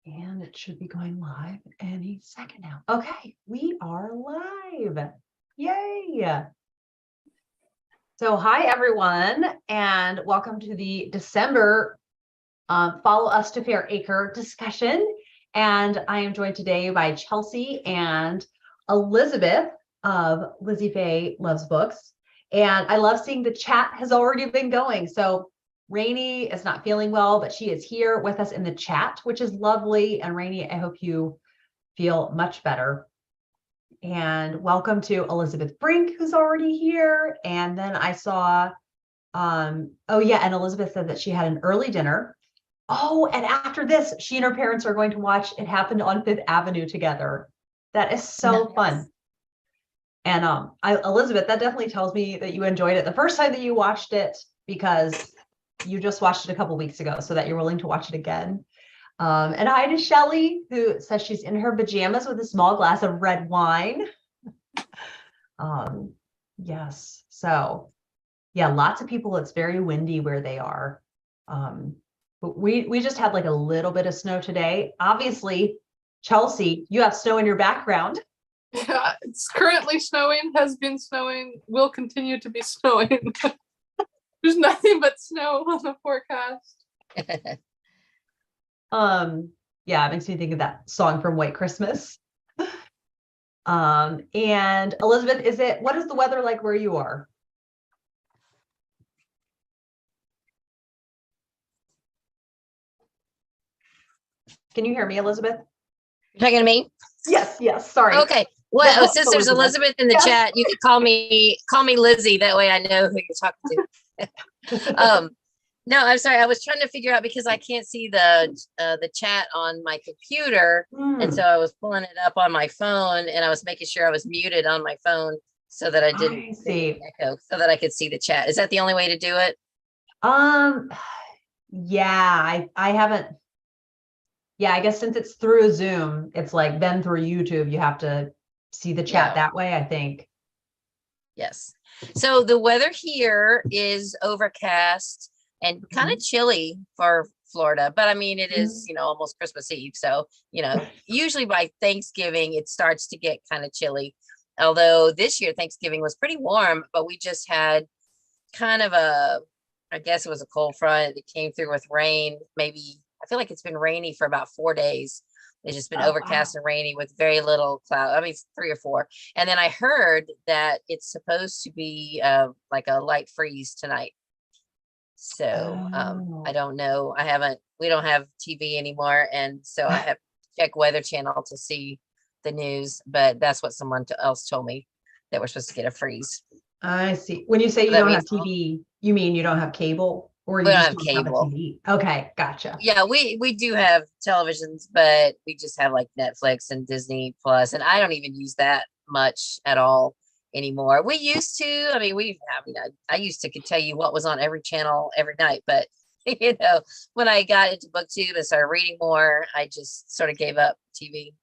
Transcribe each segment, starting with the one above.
And it should be going live any second now. Okay, we are live. Yay. So hi, everyone, and welcome to the December Follow Us to Fair Acre discussion. And I am joined today by Chelsea and Elizabeth of Lizzie Faye Loves Books. And I love seeing the chat has already been going. So Rainey is not feeling well, but she is here with us in the chat, which is lovely. And Rainey, I hope you feel much better. And welcome to Elizabeth Brink, who's already here. And then I saw, oh yeah, and Elizabeth said that she had an early dinner. Oh, and after this, she and her parents are going to watch It Happened on Fifth Avenue together. That is so fun. And Elizabeth, that definitely tells me that you enjoyed it the first time that you watched it, because you just watched it a couple weeks ago, so that you're willing to watch it again. And hi to Shelly, who says she's in her pajamas with a small glass of red wine. Yes, so yeah, lots of people. It's very windy where they are. But we just had like a little bit of snow today. Obviously, Chelsea, you have snow in your background. Yeah, it's currently snowing, has been snowing, will continue to be snowing. There's nothing but snow on the forecast. Yeah, it makes me think of that song from White Christmas. And Elizabeth, what is the weather like where you are? Can you hear me, Elizabeth? You're talking to me? Yes, sorry. Okay. Well, since there's Elizabeth in the chat, you can call me Lizzie. That way I know who you're talking to. No, I'm sorry. I was trying to figure out, because I can't see the chat on my computer. And so I was pulling it up on my phone, and I was making sure I was muted on my phone so that I didn't echo, so that I could see the chat. Is that the only way to do it? Yeah, I haven't. Yeah, I guess since it's through Zoom, it's like then through YouTube, you have to see the chat that way, I think. Yes. So the weather here is overcast and kind of chilly for Florida, but I mean, it is, almost Christmas Eve. So, usually by Thanksgiving, it starts to get kind of chilly. Although this year, Thanksgiving was pretty warm, but we just had kind of I guess it was a cold front that came through with rain. Maybe, I feel like it's been rainy for about 4 days. It's just been overcast and rainy with very little cloud. I mean, 3 or 4. And then I heard that it's supposed to be like a light freeze tonight. So I don't know. We don't have TV anymore. And so I have to check Weather Channel to see the news. But that's what someone else told me, that we're supposed to get a freeze. I see. When you say you don't have TV, you mean you don't have cable? Or you just don't have a TV? Okay, gotcha. Yeah, we do have televisions, but we just have like Netflix and Disney Plus, and I don't even use that much at all anymore. We used to. I mean, I used to could tell you what was on every channel every night, but when I got into BookTube and started reading more, I just sort of gave up TV.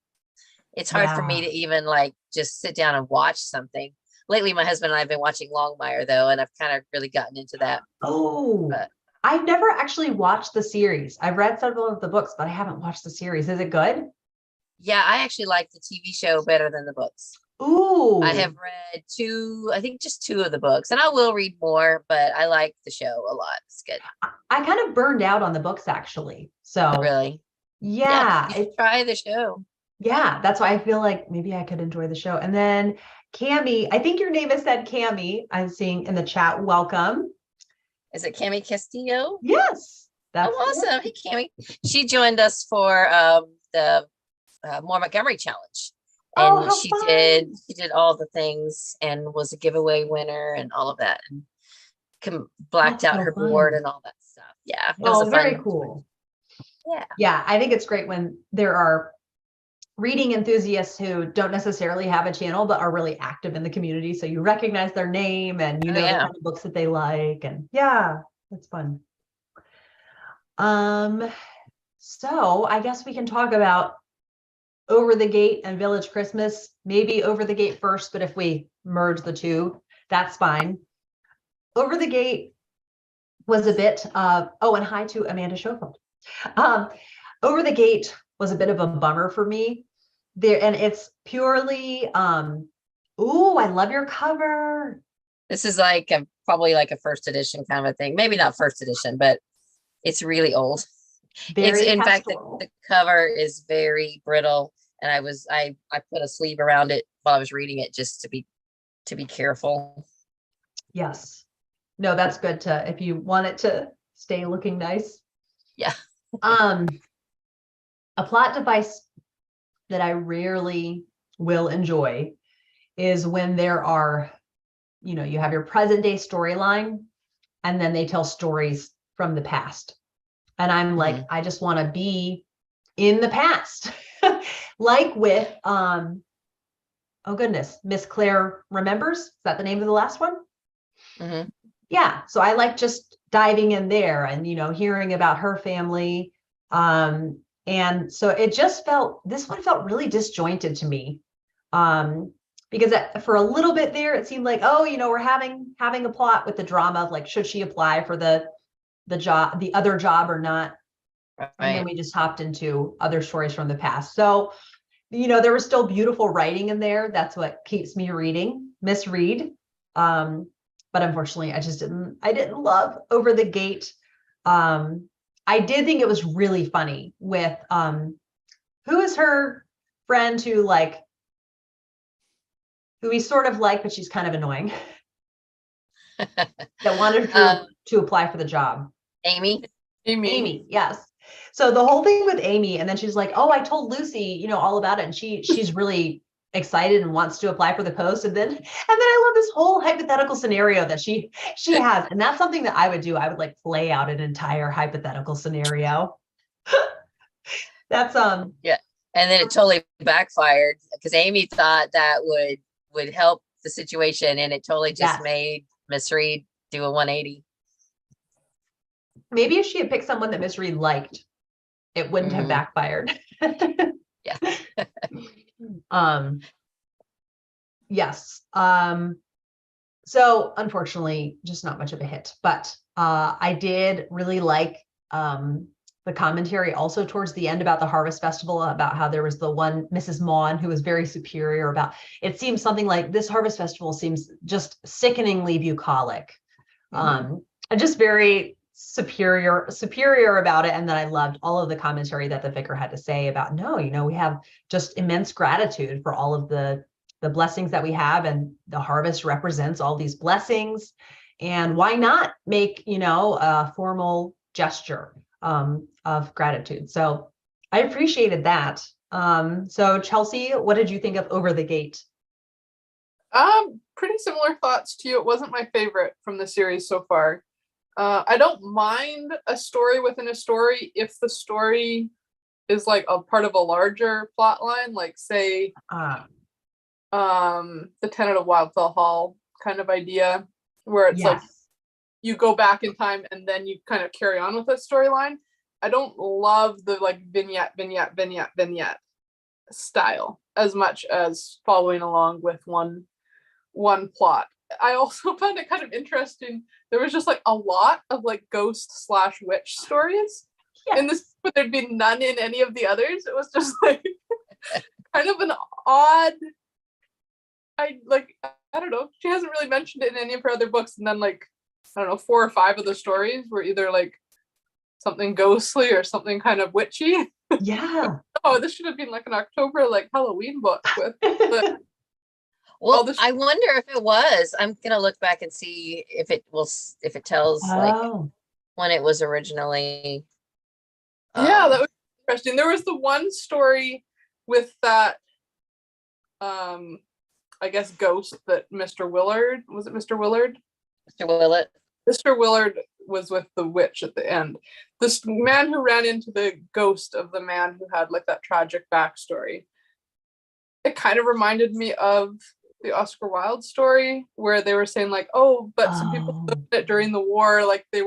It's hard for me to even like just sit down and watch something. Lately, my husband and I have been watching Longmire, though, and I've kind of really gotten into that. But I've never actually watched the series. I've read several of the books, but I haven't watched the series. Is it good? Yeah, I actually like the TV show better than the books. Ooh. I have read just 2 of the books, and I will read more, but I like the show a lot. It's good. I kind of burned out on the books, actually. So really? Yeah. You should try the show. Yeah, that's why I feel like maybe I could enjoy the show. And then Cami, I think your name is said Cami. I'm seeing in the chat. Welcome. Is it Cami Castillo? Yes. That's awesome. Hey, Cami. She joined us for the More Montgomery Challenge. And she did all the things and was a giveaway winner and all of that, and blacked out her board and all that stuff. Yeah. It was a very cool. Yeah. I think it's great when there are reading enthusiasts who don't necessarily have a channel, but are really active in the community. So you recognize their name and the kind of books that they like. And yeah, it's fun. So I guess we can talk about Over the Gate and Village Christmas, maybe Over the Gate first, but if we merge the two, that's fine. Over the Gate was a bit of, and hi to Amanda Schofield. Over the Gate was a bit of a bummer for me there. And it's purely, ooh, I love your cover. This is like probably like a first edition kind of a thing. Maybe not first edition, but it's really old. It's Very in fact pastoral. the cover is very brittle, and I put a sleeve around it while I was reading it just to be careful. Yes. No, that's good to, if you want it to stay looking nice. Yeah. A plot device that I rarely will enjoy is when there are, you have your present day storyline and then they tell stories from the past. And I'm like, I just want to be in the past. Like with, oh goodness, Miss Claire Remembers. Is that the name of the last one? Mm-hmm. Yeah. So I like just diving in there and, hearing about her family. And so this one felt really disjointed to me. Because for a little bit there, it seemed like, oh, we're having a plot with the drama of like, should she apply for the job, the other job or not? Right. And then we just hopped into other stories from the past. So, there was still beautiful writing in there. That's what keeps me misread. But unfortunately, I didn't love Over the Gate. I did think it was really funny with, who is her friend who we sort of like, but she's kind of annoying, that wanted to apply for the job. Amy, yes. So the whole thing with Amy, and then she's like, oh, I told Lucy, all about it. And she's really excited and wants to apply for the post. And then I love this whole hypothetical scenario that she has. And that's something that I would do. I would like play out an entire hypothetical scenario. That's yeah. And then it totally backfired because Amy thought that would help the situation, and it totally just made Miss Reed do a 180. Maybe if she had picked someone that Miss Reed liked, it wouldn't have backfired. Yeah. Yes. So unfortunately, just not much of a hit, but I did really like the commentary also towards the end about the Harvest Festival, about how there was the one Mrs. Maughan who was very superior about, it seems something like this Harvest Festival seems just sickeningly bucolic, and just very superior about it. And then I loved all of the commentary that the vicar had to say about, no, we have just immense gratitude for all of the blessings that we have, and the harvest represents all these blessings, and why not make a formal gesture of gratitude. So I appreciated that. So Chelsea, what did you think of Over the Gate? Pretty similar thoughts to you. It wasn't my favorite from the series so far. I don't mind a story within a story if the story is like a part of a larger plot line, like say the Tenet of Wildfell Hall kind of idea, where it's like you go back in time and then you kind of carry on with that storyline. I don't love the like vignette style as much as following along with one plot. I also found it kind of interesting. There was just like a lot of like ghost/witch stories in this, but there'd be none in any of the others. It was just like kind of an odd. I don't know. She hasn't really mentioned it in any of her other books, and then like I don't know, 4 or 5 of the stories were either like something ghostly or something kind of witchy. Yeah. Oh, this should have been like an October like Halloween book with the. Well, I wonder if it was. I'm gonna look back and see if it tells like when it was originally. Yeah, that was interesting. There was the one story with that, I guess ghost that Mr. Willard, was it Mr. Willard? Mr. Willett. Mr. Willard was with the witch at the end. This man who ran into the ghost of the man who had like that tragic backstory. It kind of reminded me of the Oscar Wilde story where they were saying like, oh, but some people lived it during the war, like they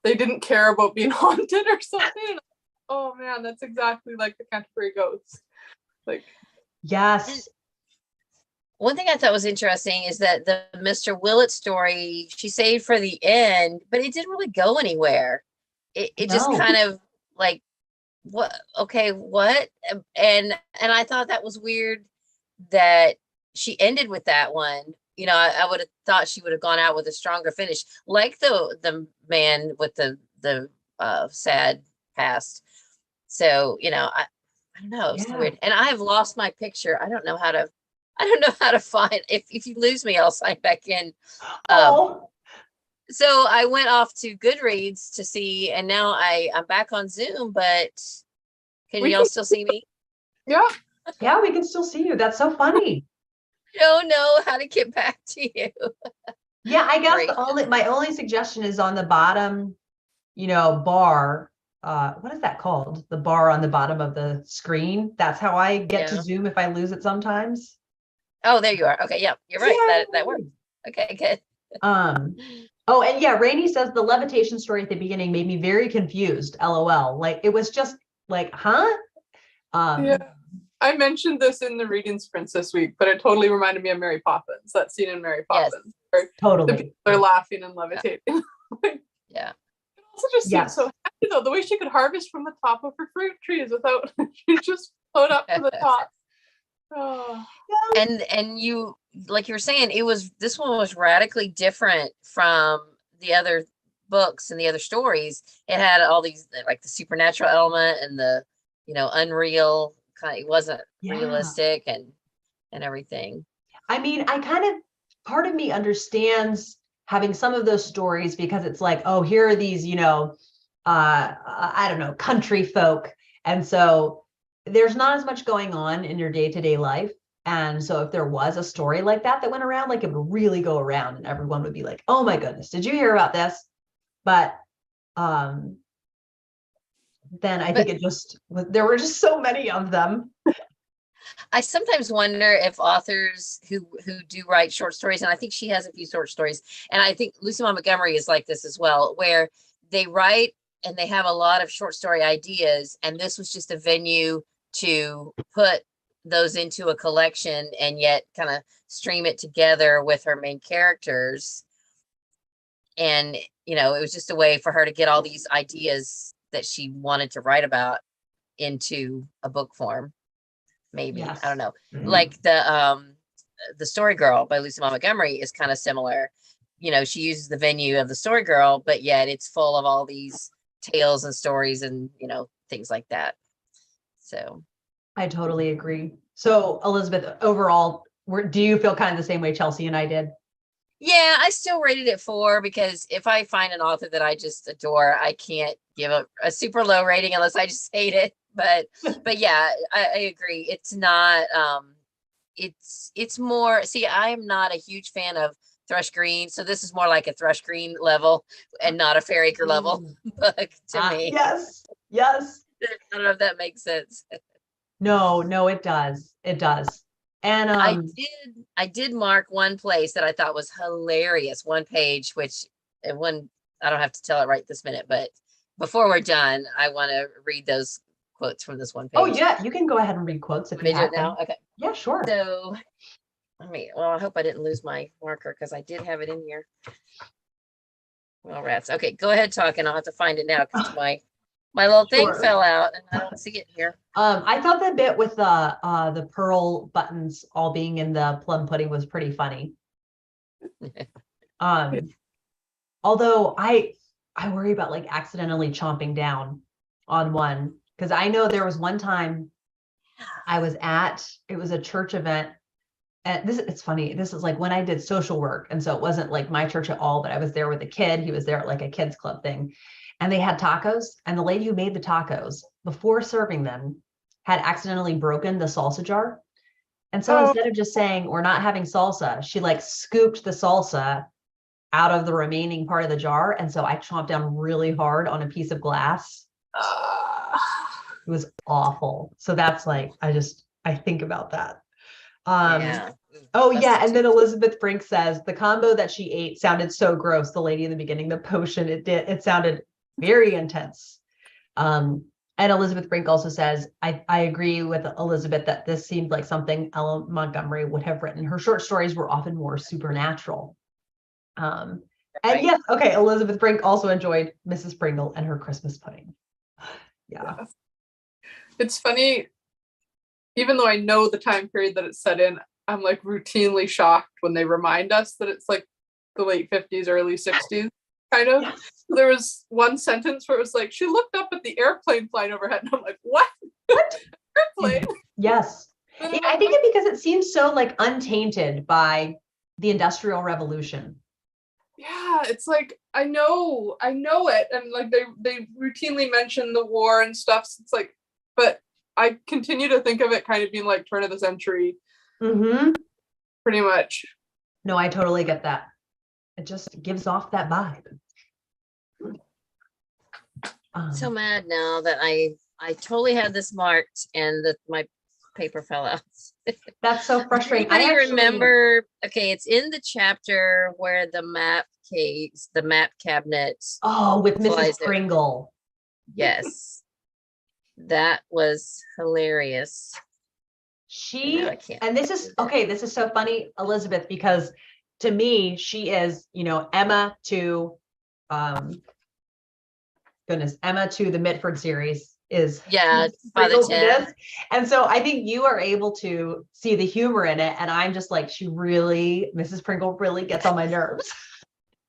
didn't care about being haunted or something. Oh man, that's exactly like the Canterbury Ghost. Like, yes. One thing I thought was interesting is that the Mr. Willett story she saved for the end, but it didn't really go anywhere. It just kind of like what? Okay, what? And I thought that was weird that she ended with that one. I would have thought she would have gone out with a stronger finish, like the man with the sad past. So, I don't know, it's Yeah. weird. And I have lost my picture. I don't know how to find, if you lose me, I'll sign back in. Oh, So I went off to Goodreads to see, and now I'm back on Zoom, but can We y'all can, still see me? yeah. yeah, we can still see you. That's so funny. I don't know how to get back to you. Yeah, I guess Great. my only suggestion is on the bottom, bar. What is that called? The bar on the bottom of the screen. That's how I get to Yeah. Zoom if I lose it sometimes. Oh, there you are. Okay, yeah, you're right. That worked. Okay, good. Um, oh, and yeah, Rainey says the levitation story at the beginning made me very confused. LOL. Like it was just like, huh? Yeah. I mentioned this in the reading sprints this week, but it totally reminded me of Mary Poppins, that scene in Mary Yes. Poppins, where the Totally. people are laughing and levitating. Yeah. It also just seems Yes. so happy though, the way she could harvest from the top of her fruit trees without she just float up to the top. Oh. And you, like you were saying, this one was radically different from the other books and the other stories. It had all these, like the supernatural element and the unreal kind. It wasn't Yeah. realistic and everything. I mean, part of me understands having some of those stories because it's like, oh, here are these, I don't know, country folk. And so there's not as much going on in your day-to-day life. And so if there was a story like that went around, like it would really go around and everyone would be like, oh my goodness, did you hear about this? But then I think there were just so many of them. I sometimes wonder if authors who do write short stories, and I think she has a few short stories, and I think Lucy Montgomery is like this as well, where they write and they have a lot of short story ideas, and this was just a venue to put those into a collection and yet kind of stream it together with her main characters. And it was just a way for her to get all these ideas that she wanted to write about into a book form. Maybe. Yes. I don't know. Like the Story Girl by Lucy Montgomery is kind of similar. She uses the venue of the Story Girl, but yet it's full of all these tales and stories and things like that. So I totally agree. So Elizabeth, overall, do you feel kind of the same way Chelsea and I did? yeah, I still rated it 4 because if I find an author that I just adore, I can't give a super low rating unless I just hate it. But yeah, I agree. It's not it's more, see, I am not a huge fan of Thrush Green, so this is more like a Thrush Green level and not a Fairacre level book to me. Yes. I don't know if that makes sense. No, it does. It does. And I did mark one place that I thought was hilarious, one page, which I don't have to tell it right this minute, but before we're done, I want to read those quotes from this one page. Oh yeah, you can go ahead and read quotes if you have them. Now. Okay. Yeah, sure. So I hope I didn't lose my marker because I did have it in here. Well, rats. Okay, go ahead talking. I'll have to find it now because my little thing fell out and I don't see it here. I thought the bit with the pearl buttons all being in the plum pudding was pretty funny. Although I worry about like accidentally chomping down on one, because I know there was one time I was it was a church event. And it's funny. This is like when I did social work. And so it wasn't like my church at all, but I was there with a kid. He was there at like a kids club thing. And they had tacos. And the lady who made the tacos before serving them had accidentally broken the salsa jar. And so instead of just saying, we're not having salsa, she like scooped the salsa out of the remaining part of the jar. And so I chomped down really hard on a piece of glass. It was awful. So that's like, I think about that. Yeah. Oh yeah, and then Elizabeth Brink says the combo that she ate sounded so gross. The lady in the beginning, the potion, it sounded very intense. And Elizabeth Brink also says, I agree with Elizabeth that this seemed like something Ella Montgomery would have written. Her short stories were often more supernatural. And yes, okay, Elizabeth Brink also enjoyed Mrs. Pringle and her Christmas pudding. Yeah. It's funny, even though I know the time period that it's set in, I'm like routinely shocked when they remind us that it's like the late 50s, early 60s, kind of. Yes. There was one sentence where it was like, she looked up at the airplane flying overhead, and I'm like, what? What? Airplane? Yes. And Yeah, I'm I like, think it because it seems so like untainted by the Industrial Revolution. yeah, it's like I know it, and like they routinely mention the war and stuff. So it's like, but I continue to think of it kind of being like turn of the century, Mm-hmm. pretty much. No, I totally get that. It just gives off that vibe. So mad now that I totally had this marked and that my paper fell out. That's so Does frustrating. anybody I actually remember? Okay, it's in the chapter where the map case, the map cabinet. Oh, with Mrs. flies there. Pringle. Yes, that was hilarious. She, now I can't and this is okay, this is so funny, Elizabeth, because to me, she is, Emma to Emma to the Mitford series is Yeah, Mrs. Father Pringle to Tim. this. And so I think you are able to see the humor in it. And I'm just like, Mrs. Pringle really gets on my nerves.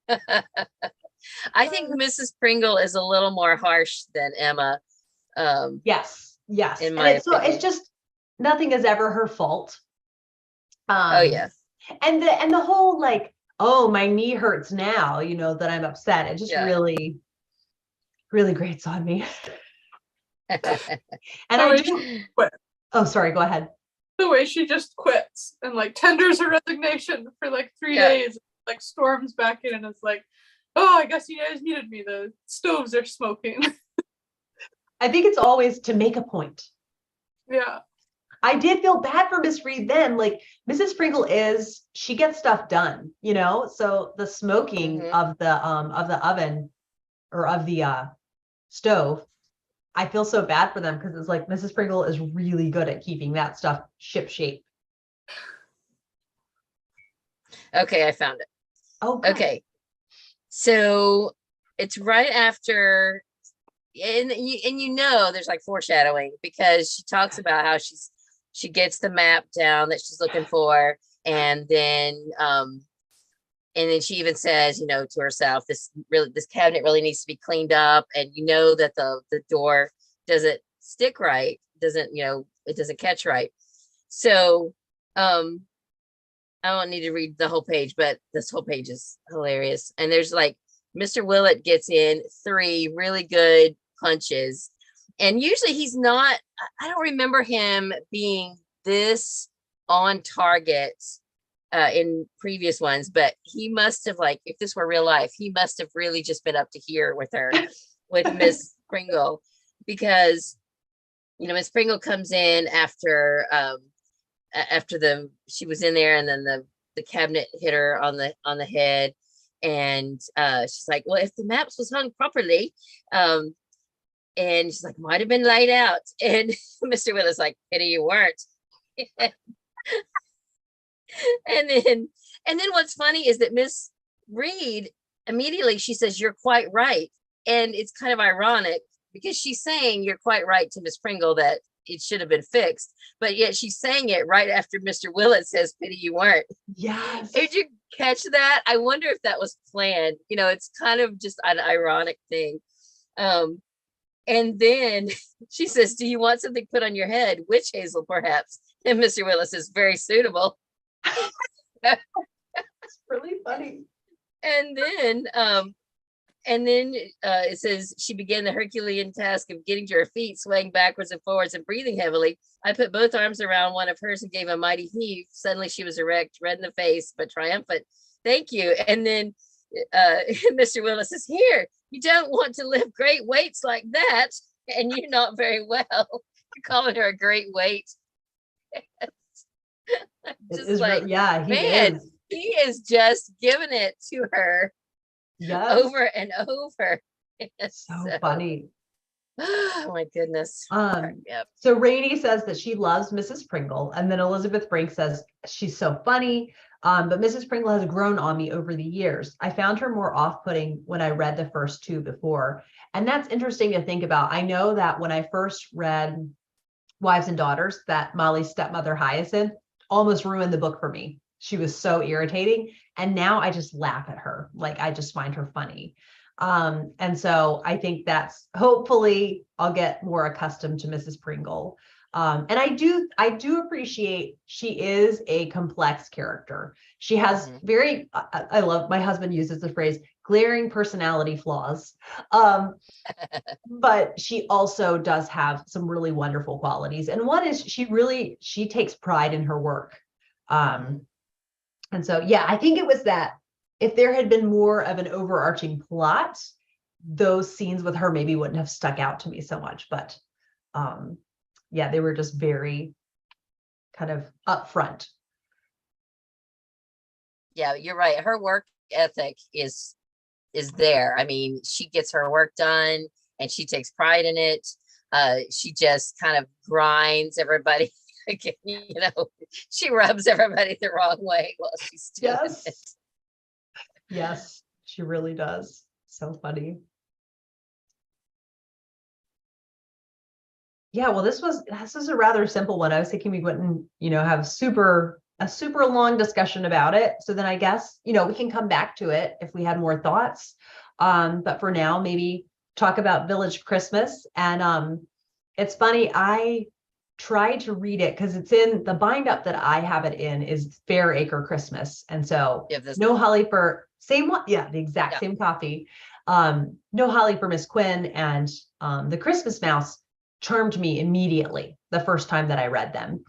I think Mrs. Pringle is a little more harsh than Emma. Yes. In And my it's opinion. just nothing is ever her fault. Oh yeah. And the whole like, oh, my knee hurts now, that I'm upset. It just Yeah. really, really grates on me. And The I way do. she quit. Oh, sorry, go ahead. The way she just quits and like tenders her resignation for like 3 days, like storms back in and is like, oh, I guess you guys needed me. The stoves are smoking. I think it's always to make a point. Yeah. I did feel bad for Miss Reed then. Like Mrs. Pringle she gets stuff done, So the smoking of the oven or of the stove, I feel so bad for them because it's like Mrs. Pringle is really good at keeping that stuff ship shape. Okay, I found it. Oh, good. Okay. So it's right after, and there's like foreshadowing because she talks about how she gets the map down that she's looking for, and then she even says, to herself, this cabinet really needs to be cleaned up, and that the door doesn't stick right, it doesn't catch right. So I don't need to read the whole page, but this whole page is hilarious. And there's like Mr. Willett gets in 3 really good punches. And usually he's not, I don't remember him being this on target in previous ones, but he must have, like, if this were real life, he must have really just been up to here with her, with Miss Pringle, because, Miss Pringle comes in after she was in there, and then the cabinet hit her on the head, and she's like, well, if the maps was hung properly, and she's like, might have been laid out, and Mr. Willis like, pity you weren't. and then what's funny is that Miss Reed immediately, she says, you're quite right, and it's kind of ironic because she's saying you're quite right to Miss Pringle that it should have been fixed, but yet she's saying it right after Mr. Willett says, pity you weren't. Yes. Did you catch that? I wonder if that was planned. It's kind of just an ironic thing. And then she says, do you want something put on your head? Witch hazel, perhaps? And Mr. Willis is very suitable. It's really funny. And then it says, she began the Herculean task of getting to her feet, swaying backwards and forwards and breathing heavily. I put both arms around one of hers and gave a mighty heave. Suddenly she was erect, red in the face, but triumphant. Thank you. And then Mr. Willis says, here, you don't want to lift great weights like that, and you're not very well. You're calling her a great weight. Just like, yeah, he is just giving it to her. Yes. Over and over. So funny. Oh my goodness. Yep. So Rainey says that she loves Mrs. Pringle, and then Elizabeth Brink says she's so funny, but Mrs. Pringle has grown on me over the years. I found her more off-putting when I read the first 2 before, and that's interesting to think about. I know that when I first read Wives and Daughters, that Molly's stepmother Hyacinth almost ruined the book for me. She was so irritating. And now I just laugh at her. Like, I just find her funny. And so I think that's, hopefully I'll get more accustomed to Mrs. Pringle. And I do appreciate she is a complex character. She has very, I love, my husband uses the phrase glaring personality flaws. But she also does have some really wonderful qualities. And one is she takes pride in her work. And so, yeah, I think it was that if there had been more of an overarching plot, those scenes with her maybe wouldn't have stuck out to me so much. But yeah, they were just very kind of upfront. Yeah, you're right. Her work ethic is there. I mean, she gets her work done and she takes pride in it. She just kind of grinds everybody. You know, she rubs everybody the wrong way while she's doing it. Yes, she really does. So funny. Yeah, well, this was a rather simple one. I was thinking we wouldn't, have a super long discussion about it. So then I guess, we can come back to it if we had more thoughts. But for now, maybe talk about Village Christmas. And it's funny, I tried to read it because it's in the bind up that I have it in is Fair Acre Christmas. And so no Holly for same one. Yeah, the exact same copy. No Holly for Miss Quinn, and the Christmas Mouse charmed me immediately the first time that I read them.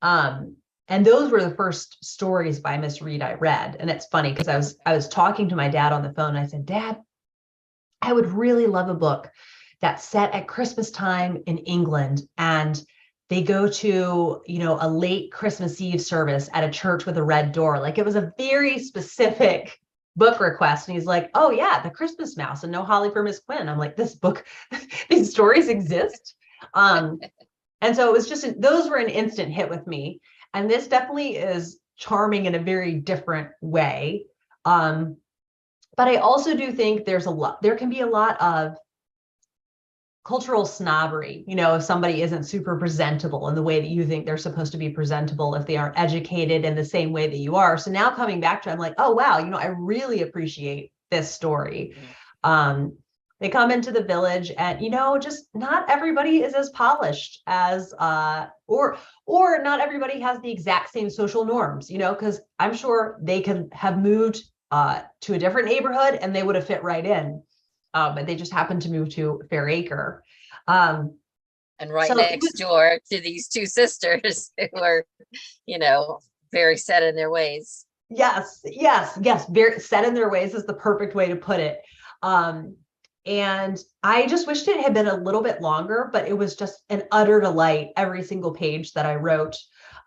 And those were the first stories by Miss Reed I read. And it's funny because I was talking to my dad on the phone and I said, Dad, I would really love a book that's set at Christmas time in England, and they go to, a late Christmas Eve service at a church with a red door. Like, it was a very specific book request. And he's like, oh yeah, the Christmas Mouse and No Holly for Miss Quinn. I'm like, this book, these stories exist. And so it was just, those were an instant hit with me. And this definitely is charming in a very different way. But I also do think there can be a lot of cultural snobbery, if somebody isn't super presentable in the way that you think they're supposed to be presentable, if they aren't educated in the same way that you are. So now coming back to it, I'm like, oh, wow, I really appreciate this story. They come into the village and, just not everybody is as polished as, or not everybody has the exact same social norms, because I'm sure they could have moved to a different neighborhood and they would have fit right in. But they just happened to move to Fair Acre. And next door to these two sisters who are, very set in their ways. Yes. Very set in their ways is the perfect way to put it. And I just wished it had been a little bit longer, but it was just an utter delight every single page that I wrote.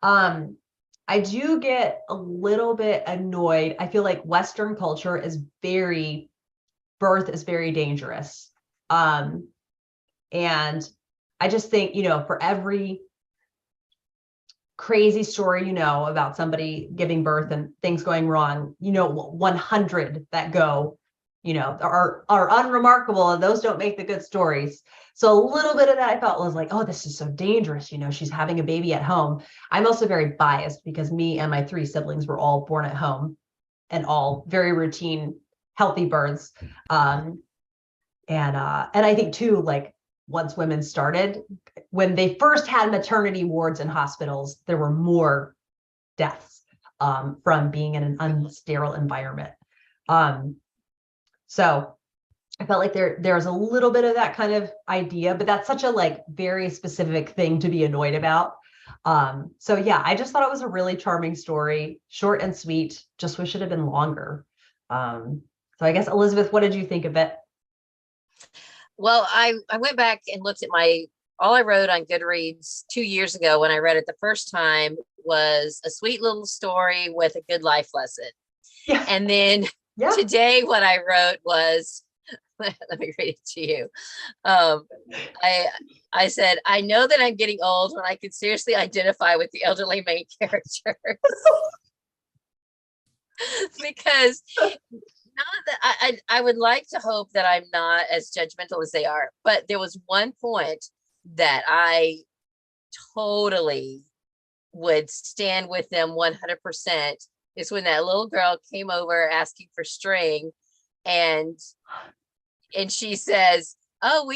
I do get a little bit annoyed. I feel like Western culture is birth is very dangerous. And I just think, for every crazy story, about somebody giving birth and things going wrong, 100 that go, are unremarkable, and those don't make the good stories. So a little bit of that I felt was like, oh, this is so dangerous. She's having a baby at home. I'm also very biased because me and my 3 siblings were all born at home and all very routine, healthy births. And I think too, like, once women started, when they first had maternity wards in hospitals, there were more deaths from being in an unsterile environment. So I felt like there's a little bit of that kind of idea, but that's such a very specific thing to be annoyed about. So yeah, I just thought it was a really charming story, short and sweet. Just wish it had been longer. So I guess, Elizabeth, what did you think of it? Well, I went back and looked at all I wrote on Goodreads 2 years ago when I read it the first time was a sweet little story with a good life lesson. Yeah. And then today what I wrote was, let me read it to you. I said, I know that I'm getting old when I can seriously identify with the elderly main characters. Because not that I would like to hope that I'm not as judgmental as they are, but there was one point that I totally would stand with them 100% is when that little girl came over asking for string, and she says, "Oh,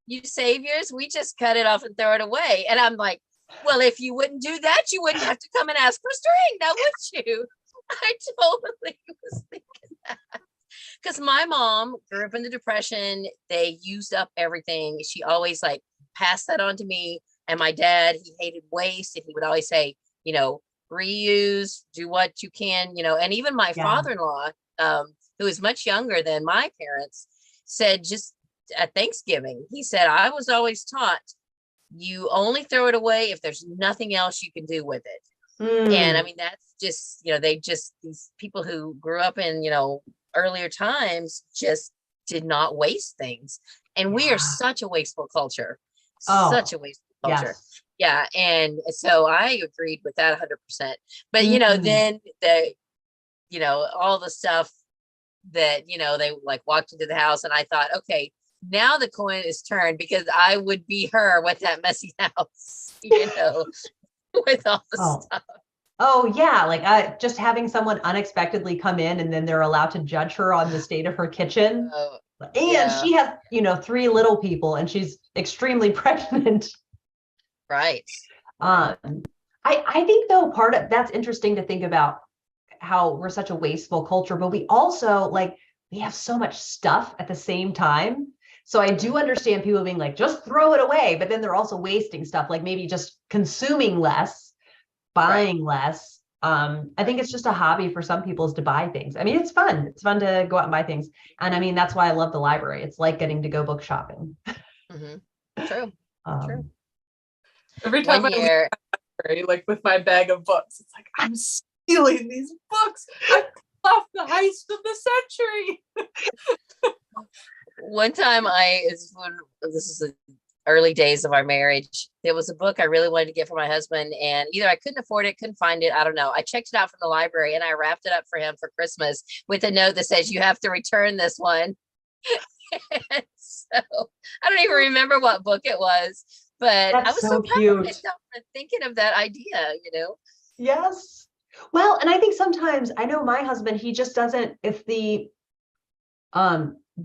you save yours, we just cut it off and throw it away." And I'm like, well, if you wouldn't do that, you wouldn't have to come and ask for string, now would you? I totally was thinking that. Because my mom grew up in the Depression. They used up everything. She always like passed that on to me. And my dad, he hated waste. And he would always say, reuse, do what you can, and even my father-in-law, who is much younger than my parents, said just at Thanksgiving, he said, I was always taught you only throw it away if there's nothing else you can do with it. And I mean, that's just, these people who grew up in, earlier times just did not waste things. And we are such a wasteful culture, such a wasteful culture. Yes. Yeah. And so I agreed with that 100%. But, then all the stuff that, they like walked into the house, and I thought, okay, now the coin is turned, because I would be her with that messy house, with all the stuff. Oh yeah, like just having someone unexpectedly come in, and then they're allowed to judge her on the state of her kitchen. And she has, 3 little people, and she's extremely pregnant. Right. I think though part of that's interesting to think about, how we're such a wasteful culture, but we also we have so much stuff at the same time. So I do understand people being like, just throw it away, but then they're also wasting stuff, like maybe just consuming less, buying less. I think it's just a hobby for some people is to buy things. I mean, it's fun. It's fun to go out and buy things. And I mean, that's why I love the library. It's like getting to go book shopping. True. True. Every time I leave the library, like with my bag of books, it's like, I'm stealing these books. I pulled off the heist of the century. One time this is the early days of our marriage, there was a book I really wanted to get for my husband, and either I couldn't afford it, couldn't find it, I don't know. I checked it out from the library, and I wrapped it up for him for Christmas with a note that says, you have to return this one. And so I don't even remember what book it was, but I was so cute. Thinking of that idea, Yes. Well, and I think sometimes, I know my husband, he just doesn't, if the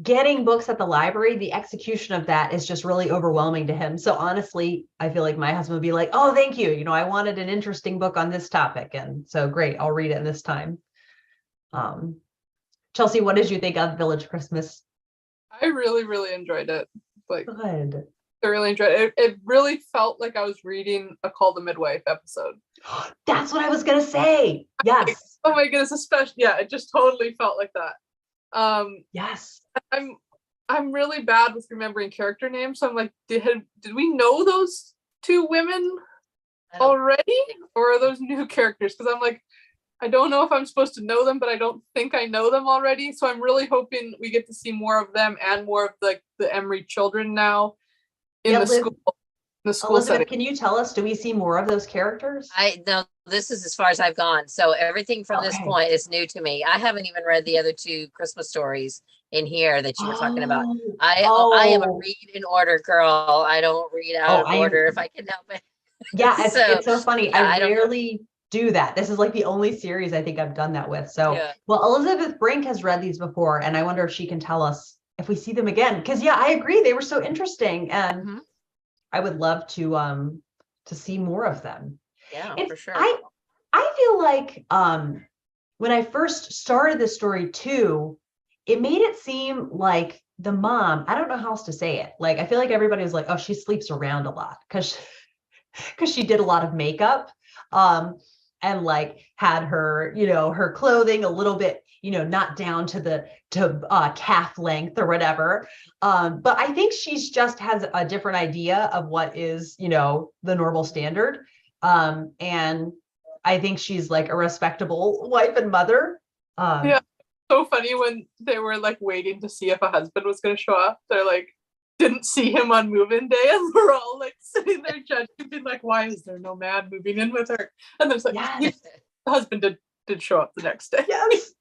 getting books at the library, the execution of that is just really overwhelming to him. So honestly, I feel like my husband would be like, oh, thank you. I wanted an interesting book on this topic. And so great, I'll read it this time. Chelsea, what did you think of Village Christmas? I really, really enjoyed it. Good. I really enjoyed it. It really felt like I was reading a Call the Midwife episode. That's what I was going to say. Yes. Oh my goodness, especially, it just totally felt like that. Yes. I'm really bad with remembering character names. So I'm like, did we know those 2 women already? Or are those new characters? Because I'm like, I don't know if I'm supposed to know them, but I don't think I know them already. So I'm really hoping we get to see more of them and more of the Emery children now in the school. Elizabeth, setting. Can you tell us, do we see more of those characters? No, this is as far as I've gone. So everything from this point is new to me. I haven't even read the other 2 Christmas stories in here that you were talking about. I am a read in order girl. I don't read out of order if I can help it. Yeah, it's so funny. I rarely do that. This is like the only series I think I've done that with. So, well, Elizabeth Brink has read these before, and I wonder if she can tell us if we see them again. Because I agree, they were so interesting, and I would love to see more of them. Yeah, for sure. I feel like when I first started the story too, it made it seem like the mom, I don't know how else to say it. Like, I feel like everybody was like, oh, she sleeps around a lot because she did a lot of makeup, and like had her, her clothing a little bit, not down to calf length or whatever. But I think she's just has a different idea of what is, the normal standard. And I think she's like a respectable wife and mother. So funny when they were like waiting to see if a husband was going to show up. They're like, didn't see him on move-in day, and we're all like sitting there judging, being like, why is there no man moving in with her? And there's like, the husband did show up the next day. Yes.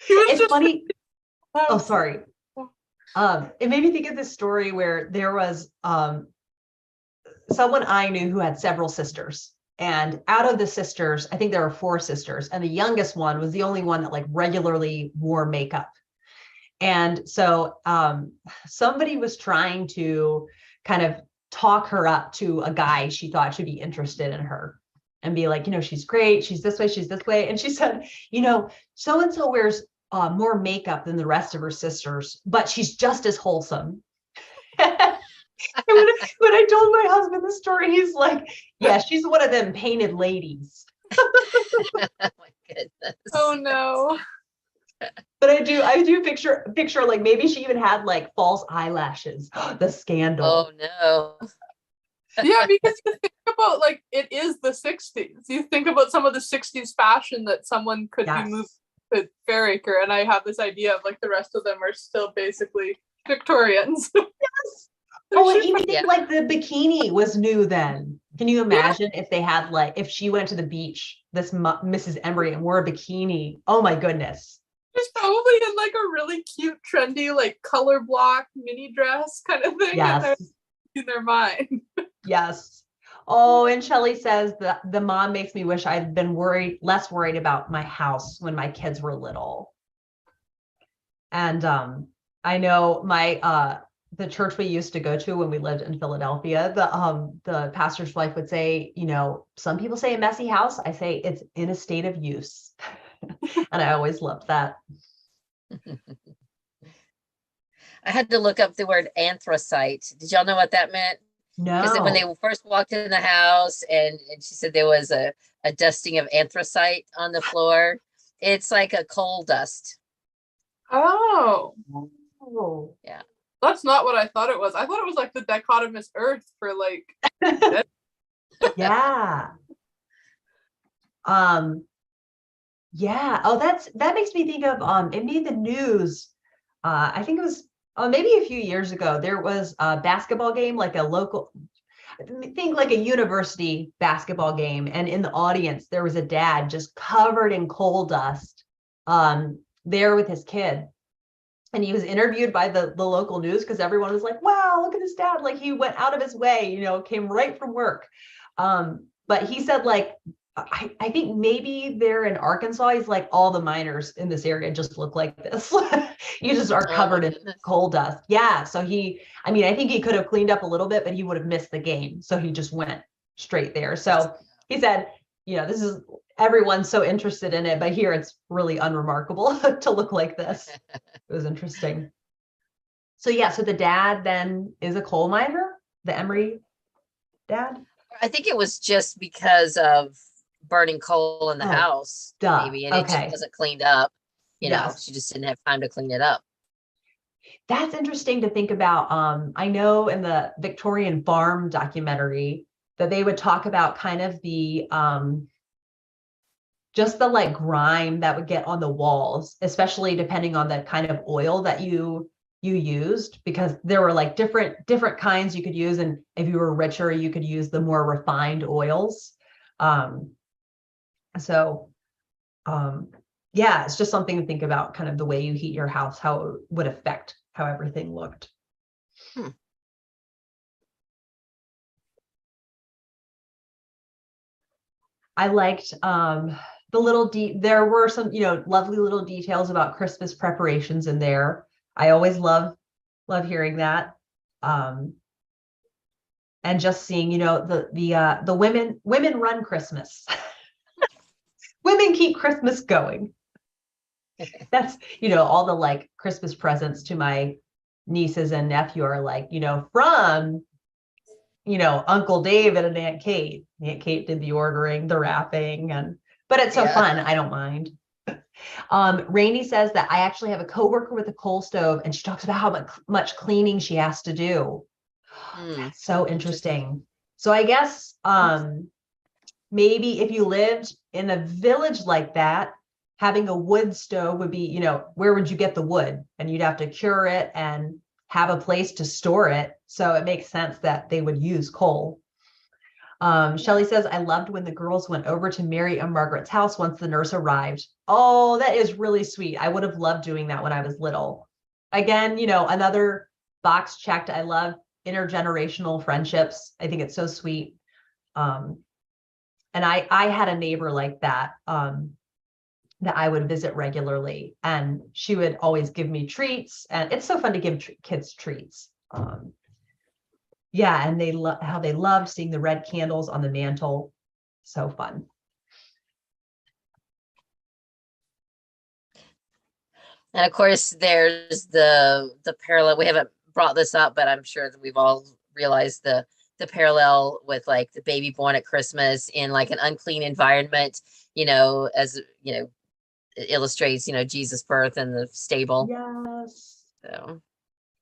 It's funny. Oh, sorry. It made me think of this story where there was someone I knew who had several sisters. And out of the sisters, I think there were 4 sisters, and the youngest one was the only one that like regularly wore makeup. And so somebody was trying to kind of talk her up to a guy she thought should be interested in her and be like, she's great. She's this way. She's this way. And she said, so-and-so wears more makeup than the rest of her sisters, but she's just as wholesome. When I told my husband the story, he's like, yeah, she's one of them painted ladies. Oh my goodness. Oh no. But I do picture like maybe she even had like false eyelashes. The scandal. Oh no. Yeah, because you think about like it is the 60s. You think about some of the 60s fashion that someone could be moved to Fairacre, and I have this idea of like the rest of them are still basically Victorians. Yes. Oh, and even think like the bikini was new then. Can you imagine if they had like, if she went to the beach, this Mrs. Emery, and wore a bikini? Oh my goodness. She's probably in like a really cute, trendy, like color block mini dress kind of thing. Yes. In their mind. Yes. Oh, and Shelley says that the mom makes me wish I'd been less worried about my house when my kids were little. And I know my the church we used to go to when we lived in Philadelphia, the pastor's wife would say, some people say a messy house. I say it's in a state of use. And I always loved that. I had to look up the word anthracite. Did y'all know what that meant? No. Because when they first walked in the house and she said there was a dusting of anthracite on the floor, it's like a coal dust. Oh. Yeah. That's not what I thought it was. I thought it was like the dichotomous earth for like. Yeah. Yeah. Oh, that makes me think of it made the news. I think it was maybe a few years ago. There was a basketball game, like a local, think like a university basketball game, and in the audience there was a dad just covered in coal dust, there with his kid. And he was interviewed by the local news because everyone was like, wow, look at his dad. Like he went out of his way, came right from work. But he said like, I think maybe they're in Arkansas. He's like, all the miners in this area just look like this. You just are covered in coal dust. Yeah. So I think he could have cleaned up a little bit, but he would have missed the game. So he just went straight there. So he said, this is, everyone's so interested in it, but here it's really unremarkable to look like this. It was interesting. So yeah, so the dad then is a coal miner, the Emery dad? I think it was just because of burning coal in the house, maybe, and it just wasn't cleaned up. She just didn't have time to clean it up. That's interesting to think about. I know in the Victorian Farm documentary that they would talk about kind of the just the like grime that would get on the walls, especially depending on the kind of oil that you used, because there were like different kinds you could use, and if you were richer you could use the more refined oils. Yeah, it's just something to think about, kind of the way you heat your house, how it would affect how everything looked. I liked the little there were some lovely little details about Christmas preparations in there. I always love hearing that. And just seeing the women run Christmas. Women keep Christmas going. That's all the like Christmas presents to my nieces and nephew are like from Uncle Dave and Aunt Kate. Aunt Kate did the ordering, the wrapping, but it's so fun. I don't mind. Rainey says that I actually have a coworker with a coal stove, and she talks about how much cleaning she has to do. That's so interesting. So I guess maybe if you lived in a village like that, having a wood stove would be, where would you get the wood? And you'd have to cure it and have a place to store it. So it makes sense that they would use coal. Shelley says, I loved when the girls went over to Mary and Margaret's house once the nurse arrived. Oh, that is really sweet. I would have loved doing that when I was little. Again, another box checked. I love intergenerational friendships. I think it's so sweet. And I had a neighbor like that, that I would visit regularly, and she would always give me treats, and it's so fun to give kids treats. Yeah, and how they loved seeing the red candles on the mantle. So fun. And of course, there's the parallel. We haven't brought this up, but I'm sure that we've all realized the parallel with like the baby born at Christmas in like an unclean environment, as it illustrates, Jesus' birth in the stable. Yes. So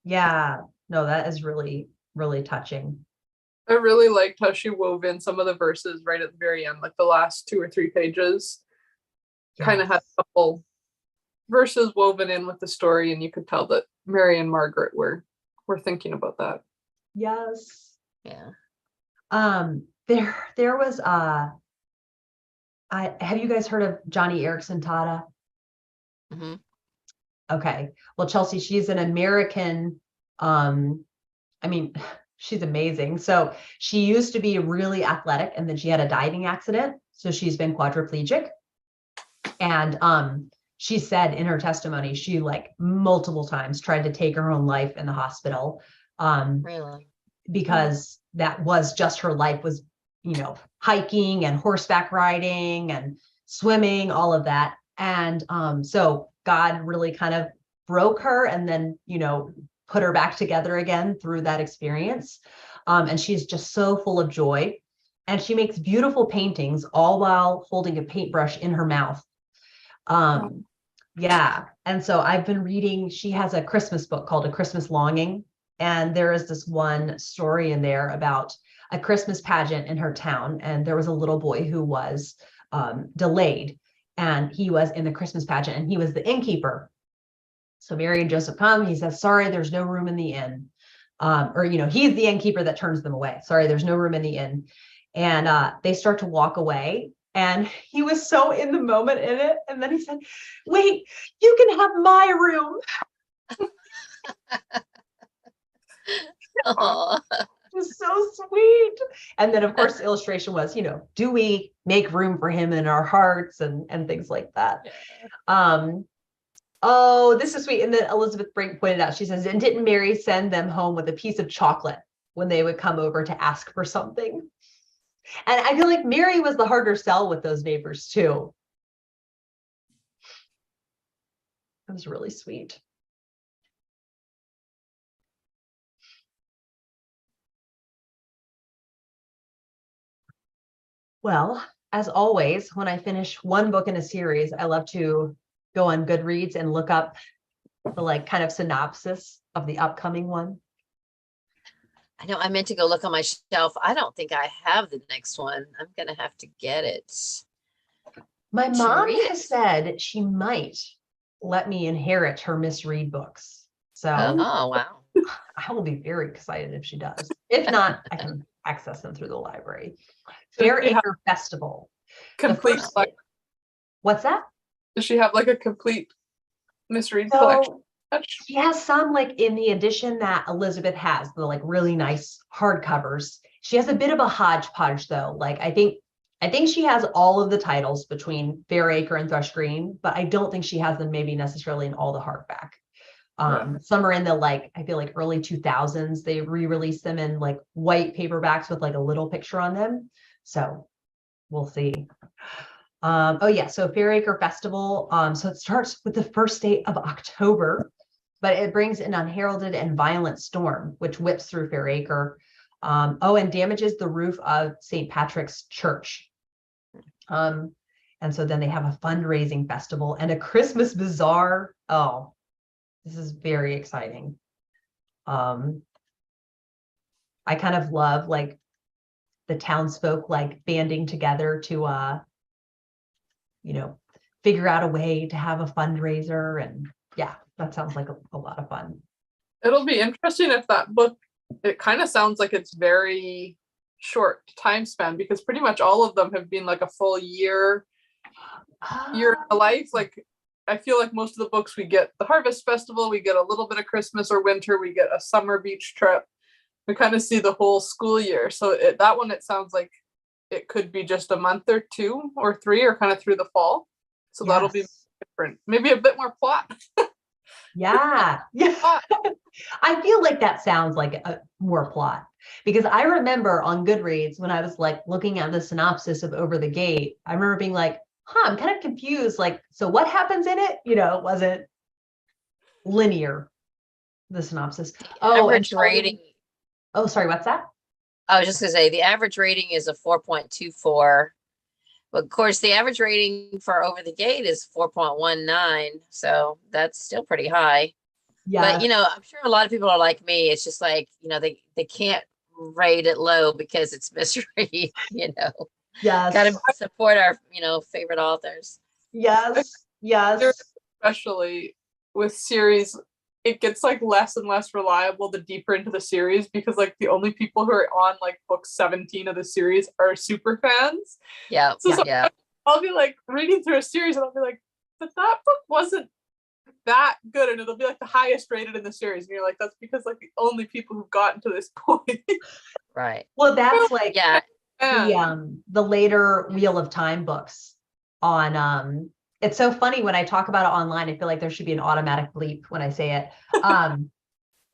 Yeah, no, that is really, really touching. I really liked how she wove in some of the verses right at the very end, like the last 2 or 3 pages. Kind of had a couple verses woven in with the story, and you could tell that Mary and Margaret were thinking about that. Yes. yeah. There was have you guys heard of Johnny Erickson Tata? Mm-hmm. Okay. Well, Chelsea, she's an American, I mean, she's amazing. So she used to be really athletic, and then she had a diving accident. So she's been quadriplegic. And she said in her testimony, she like multiple times tried to take her own life in the hospital. Really? Because that was just her life, was, hiking and horseback riding and swimming, all of that. And so God really kind of broke her and then, put her back together again through that experience. And she's just so full of joy. And she makes beautiful paintings all while holding a paintbrush in her mouth. Yeah. And so I've been reading, she has a Christmas book called A Christmas Longing. And there is this one story in there about a Christmas pageant in her town. And there was a little boy who was delayed, and he was in the Christmas pageant, and he was the innkeeper. So Mary and Joseph come, he says, sorry, there's no room in the inn. He's the innkeeper that turns them away. Sorry, there's no room in the inn. And they start to walk away. And he was so in the moment in it. And then he said, wait, you can have my room. It was so sweet. And then of course the illustration was, do we make room for him in our hearts and things like that. Oh, this is sweet. And then Elizabeth Brink pointed out, she says, and didn't Mary send them home with a piece of chocolate when they would come over to ask for something? And I feel like Mary was the harder sell with those neighbors too. It was really sweet. Well, as always, when I finish one book in a series, I love to go on Goodreads and look up the kind of synopsis of the upcoming one. I know I meant to go look on my shelf. I don't think I have the next one. I'm going to have to get it. My mom has said she might let me inherit her misread books. So wow. I will be very excited if she does. If not, I can access them through the library. Fair Acre Festival. Complete. What's that? Does she have like a complete misread collection? She has some in the edition that Elizabeth has, the really nice hardcovers. She has a bit of a hodgepodge though. I think she has all of the titles between Fair Acre and Thrush Green, but I don't think she has them maybe necessarily in all the hardback. Some are in the I feel like early 2000s. They re-released them in white paperbacks with a little picture on them. So we'll see. So Fair Acre Festival. So it starts with the first day of October, but it brings an unheralded and violent storm, which whips through Fair Acre. And damages the roof of St. Patrick's Church. And so then they have a fundraising festival and a Christmas bazaar. Oh, this is very exciting. I kind of love the townsfolk banding together to figure out a way to have a fundraiser. And yeah, that sounds like a lot of fun. It'll be interesting if that book, it kind of sounds like it's very short time span, because pretty much all of them have been a full year of life. I feel like most of the books, we get the Harvest Festival, we get a little bit of Christmas or winter, we get a summer beach trip, we kind of see the whole school year. So that one, it sounds like it could be just a month or 2 or 3 or kind of through the fall. So that'll be different. Maybe a bit more plot. Yeah. Yeah. I feel like that sounds like a more plot, because I remember on Goodreads when I was like looking at the synopsis of Over the Gate, I remember being like, I'm kind of confused. Like, so what happens in it? You know, it wasn't linear, the synopsis. Oh, Average rating. Oh, sorry, what's that? I was just gonna say the average rating is a 4.24. But of course, the average rating for Over the Gate is 4.19. So that's still pretty high. Yeah. But I'm sure a lot of people are like me. It's just like, they can't rate it low because it's mystery, Yes. Gotta support our, favorite authors. Yes. Yes. Especially with series, it gets like less and less reliable the deeper into the series, because like the only people who are on like book 17 of the series are super fans. Yeah. So yeah. I'll be like reading through a series and I'll be like, but that book wasn't that good, and it'll be like the highest rated in the series, and you're like, that's because like the only people who've gotten to this point. Right. Well, that's like And the later Wheel of Time books on it's so funny when I talk about it online. I feel like there should be an automatic bleep when I say it.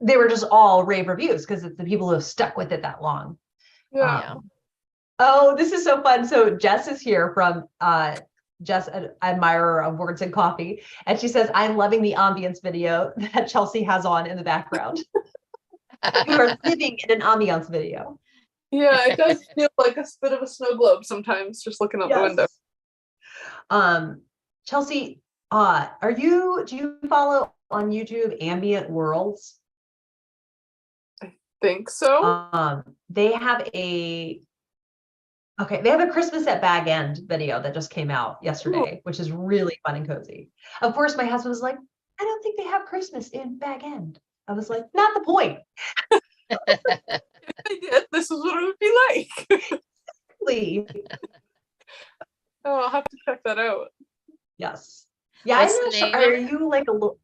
They were just all rave reviews because it's the people who have stuck with it that long. yeah. Oh, this is so fun. So Jess is here from Jess, an admirer of Words and Coffee, and she says, I'm loving the ambience video that Chelsea has on in the background. You are living in an ambiance video. Yeah, it does feel like a bit of a snow globe sometimes, just looking out the window. Chelsea, do you follow on YouTube Ambient Worlds? Think so. They have a Christmas at Bag End video that just came out yesterday, which is really fun and cozy. Of course, my husband was like, I don't think they have Christmas in Bag End. I was like, not the point. If they did, this is what it would be like. Please. Oh, I'll have to check that out. Yes. Yeah, What's I'm not the sure. name Are of it? you like a little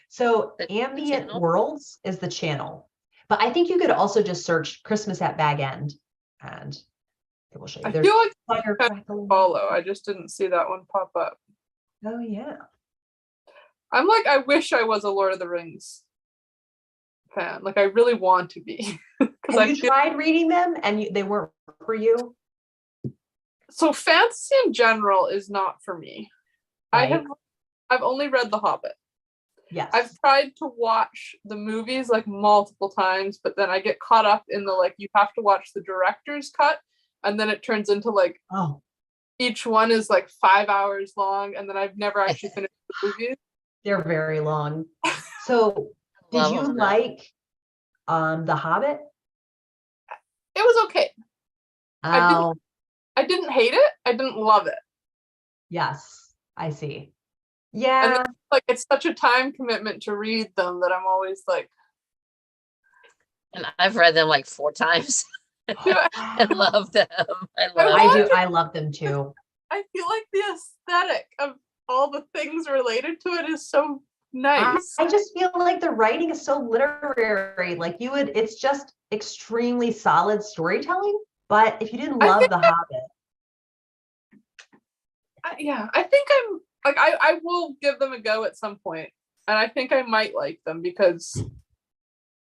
so The Ambient channel? Worlds is the channel, but I think you could also just search Christmas at Bag End and it will show you. I There's feel like fire I kind of crackling. follow. I just didn't see that one pop up. Oh yeah. I'm like, I wish I was a Lord of the Rings fan. Like, I really want to be. Have you tried reading them and they weren't for you? So fantasy in general is not for me. Right. I've only read The Hobbit. Yes. I've tried to watch the movies like multiple times, but then I get caught up in the like, you have to watch the director's cut, and then it turns into like, each one is like 5 hours long, and then I've never actually finished the movies. They're very long. So did you like The Hobbit? It was okay. Oh, I didn't hate it. I didn't love it. yes, I see. Yeah. And like, it's such a time commitment to read them that I'm always like. And I've read them like 4 times. I love them. I love them too. I feel like the aesthetic of all the things related to it is so nice. I just feel like the writing is so literary. Like it's just extremely solid storytelling. But if you didn't love The Hobbit. I think I'm like, I will give them a go at some point. And I think I might like them because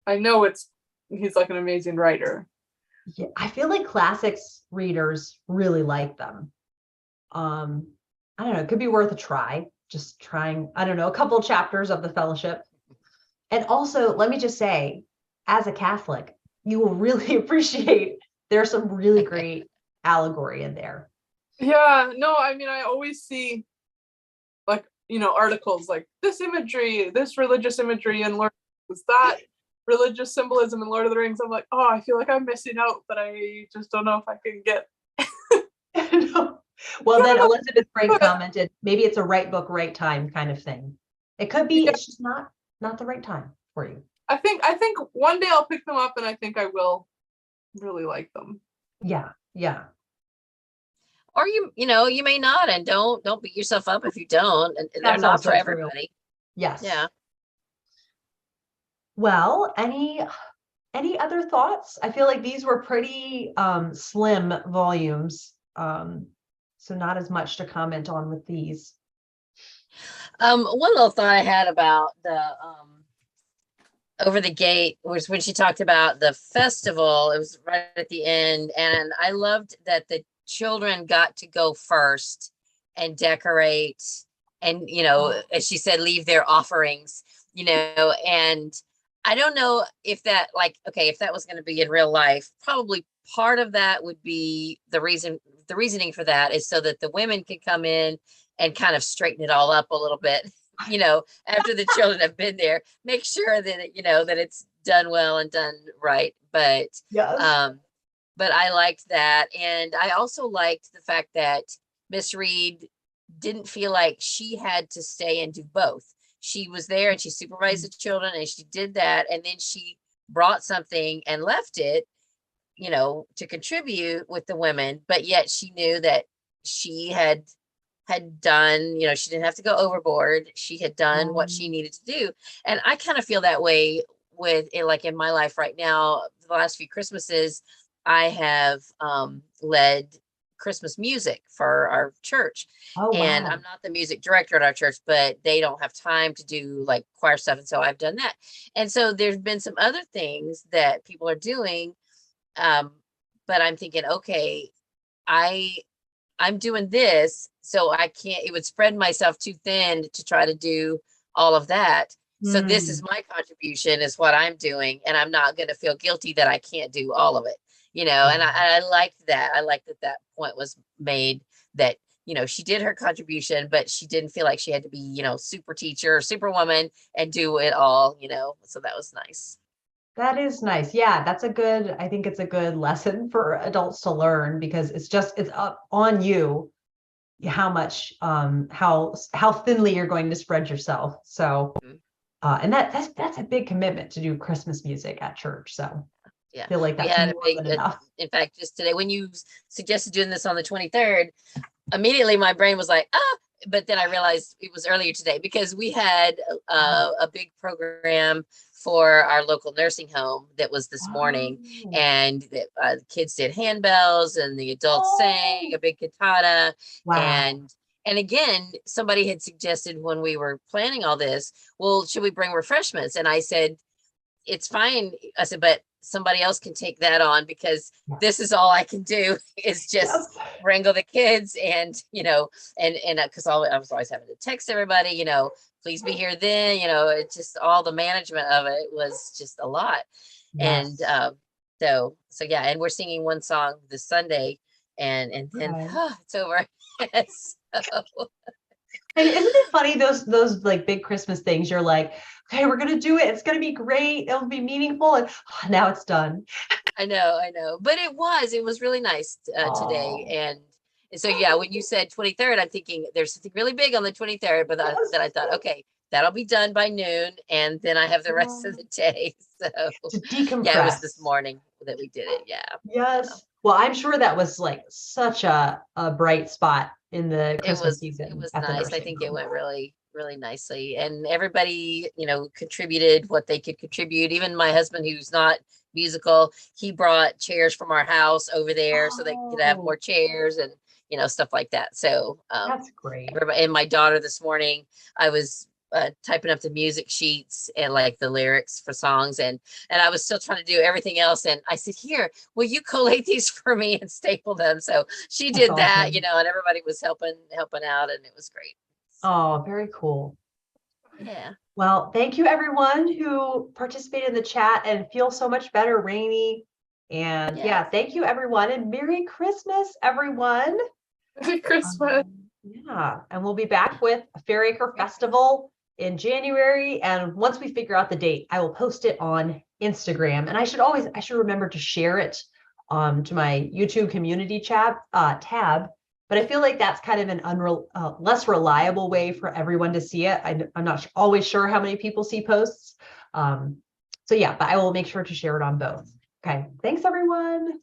I know he's like an amazing writer. Yeah, I feel like classics readers really like them. I don't know, it could be worth a try. Just trying, I don't know, a couple chapters of the Fellowship. And also, let me just say, as a Catholic, you will really appreciate there's some really great allegory in there. Yeah, no, I mean, I always see like, articles like this imagery, this religious imagery and Lord, was that religious symbolism in Lord of the Rings. I'm like, oh, I feel like I'm missing out, but I just don't know if I can get. No. Well, then Elizabeth Frank commented, maybe it's a right book, right time kind of thing. It could be, it's just not the right time for you. I think one day I'll pick them up and I think I will really like them. Yeah. Or you may not, and don't beat yourself up if you don't. And they're not for everybody. Yes. Yeah. Well, any any other thoughts? I feel like these were pretty slim volumes. So not as much to comment on with these. One little thought I had about the over the gate was when she talked about the festival. It was right at the end, and I loved that the children got to go first and decorate, and as she said, leave their offerings, and I don't know if that, like, okay, if that was going to be in real life, probably part of that would be the reasoning for that is so that the women can come in and kind of straighten it all up a little bit, after the children have been there, make sure that, that it's done well and done right. But, Yes. but I liked that. And I also liked the fact that Miss Reed didn't feel like she had to stay and do both. She was there and she supervised the children and she did that. And then she brought something and left it, to contribute with the women, but yet she knew that she had done, she didn't have to go overboard. She had done what she needed to do. And I kind of feel that way with it, like in my life right now. The last few Christmases, I have led Christmas music for our church. Oh, And wow. I'm not the music director at our church, but they don't have time to do like choir stuff. And so I've done that. And so there's been some other things that people are doing. But I'm thinking, okay, I'm doing this, so I can't, it would spread myself too thin to try to do all of that. So this is my contribution, is what I'm doing. And I'm not going to feel guilty that I can't do all of it, and I liked that. I liked that point was made, that, she did her contribution, but she didn't feel like she had to be, super teacher, superwoman and do it all, so that was nice. That is nice. Yeah, I think it's a good lesson for adults to learn, because it's up on you how much, how thinly you're going to spread yourself. So, and that's a big commitment to do Christmas music at church. So Yeah, I feel like we that's had a more big, than enough. in fact, just today, when you suggested doing this on the 23rd, immediately my brain was like, but then I realized it was earlier today, because we had a big program for our local nursing home that was this morning, and the kids did handbells and the adults sang a big cantata. Wow. And again, somebody had suggested when we were planning all this, well, should we bring refreshments? And I said, it's fine. I said, but somebody else can take that on, because this is all I can do is just wrangle the kids, and because I was always having to text everybody, please be here then, it just, all the management of it was just a lot. Yes. And so yeah, and we're singing one song this Sunday, and then it's over. So. And isn't it funny, those like big Christmas things, you're like, okay, we're gonna do it, it's gonna be great, it'll be meaningful, and now it's done. I know, but it was really nice today. And so, yeah, when you said 23rd, I'm thinking there's something really big on the 23rd, but then I thought, okay, that'll be done by noon, and then I have the rest of the day. So to decompress. Yeah, it was this morning that we did it. Yeah. Yes. So. Well, I'm sure that was like such a bright spot in the Christmas season. It was nice. I think it went really, really nicely, and everybody, contributed what they could contribute. Even my husband, who's not musical, he brought chairs from our house over there so they could have more chairs and stuff like that. So that's great. And my daughter, this morning, I was typing up the music sheets and like the lyrics for songs, and I was still trying to do everything else, and I said, here, will you collate these for me and staple them? So she did that, and everybody was helping out, and it was great. Oh, very cool. Yeah. Well, thank you everyone who participated in the chat, and feel so much better, Rainey. And yeah, thank you everyone, and Merry Christmas, everyone. Merry Christmas. Yeah, and we'll be back with a Fairacre Festival in January. And once we figure out the date, I will post it on Instagram. And I should remember to share it to my YouTube community tab. But I feel like that's kind of an less reliable way for everyone to see it. I'm not always sure how many people see posts. So yeah, but I will make sure to share it on both. Okay, thanks everyone.